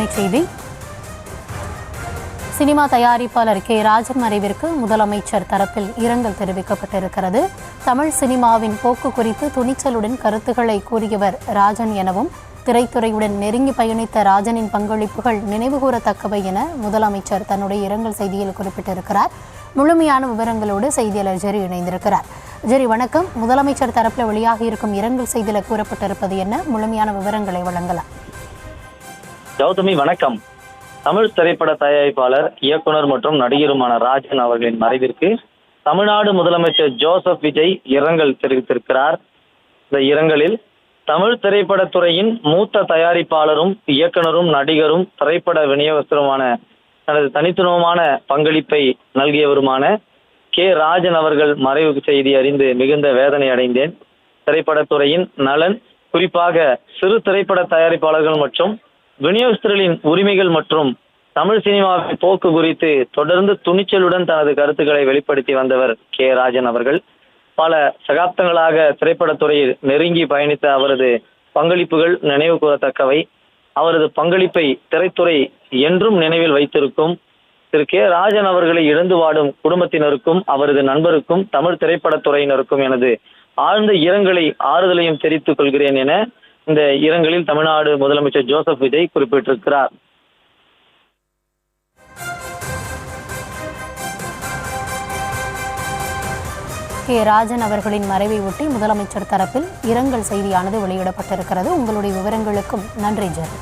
செய்தி. சினிமா தயாரிப்பாளர் கே ராஜன் மறைவிற்கு முதலமைச்சர் தரப்பில் இரங்கல் தெரிவிக்கப்பட்டிருக்கிறது. தமிழ் சினிமாவின் போக்கு குறித்து துணிச்சலுடன் கருத்துக்களை கூறியவர் ராஜன் எனவும், திரைத்துறையுடன் நெருங்கி பயணித்த ராஜனின் பங்களிப்புகள் நினைவுகூரத்தக்கவை என முதலமைச்சர் தன்னுடைய இரங்கல் செய்தியில் குறிப்பிட்டிருக்கிறார். முழுமையான விவரங்களோடு செய்தியாளர் ஜெரி இணைந்திருக்கிறார். ஜெரி, வணக்கம். முதலமைச்சர் தரப்பில் வெளியாகி இருக்கும் இரங்கல் செய்தியில் கூறப்பட்டிருப்பது என்ன? முழுமையான விவரங்களை வழங்கலாம். கௌதமி, வணக்கம். தமிழ் திரைப்பட தயாரிப்பாளர், இயக்குனர் மற்றும் நடிகருமான ராஜன் அவர்களின் மறைவிற்கு தமிழ்நாடு முதலமைச்சர் ஜோசப் விஜய் இரங்கல் தெரிவித்திருக்கிறார். இந்த இரங்கலில் தமிழ் திரைப்படத்துறையின் மூத்த தயாரிப்பாளரும் இயக்குனரும் நடிகரும் திரைப்பட விநியோகஸ்தருமான தனது தனித்துவமான பங்களிப்பை நல்கியவருமான கே ராஜன் அவர்கள் மறைவு செய்தி அறிந்து மிகுந்த வேதனை அடைந்தேன். திரைப்படத்துறையின் நலன், குறிப்பாக சிறு திரைப்பட தயாரிப்பாளர்கள் மற்றும் விநியோகஸ்தர்களின் உரிமைகள் மற்றும் தமிழ் சினிமாவின் போக்கு குறித்து தொடர்ந்து துணிச்சலுடன் தனது கருத்துக்களை வெளிப்படுத்தி வந்தவர் கே ராஜன் அவர்கள். பல சகாப்தங்களாக திரைப்படத்துறையில் நெருங்கி பயணித்த அவரது பங்களிப்புகள் நினைவு கூறத்தக்கவை. அவரது பங்களிப்பை திரைத்துறை என்றும் நினைவில் வைத்திருக்கும். திரு கே ராஜன் அவர்களை இழந்து வாடும் குடும்பத்தினருக்கும் அவரது நண்பருக்கும் தமிழ் திரைப்படத்துறையினருக்கும் எனது ஆழ்ந்த இரங்கலை ஆறுதலையும் தெரிவித்துக் கொள்கிறேன் என இந்த இரங்கலில் தமிழ்நாடு முதலமைச்சர் ஜோசப் விஜய் குறிப்பிட்டிருக்கிறார். கே ராஜன் அவர்களின் மறைவை ஒட்டி முதலமைச்சர் தரப்பில் இரங்கல் செய்தியானது வெளியிடப்பட்டிருக்கிறது. உங்களுடைய விவரங்களுக்கும் நன்றி ஜெரி.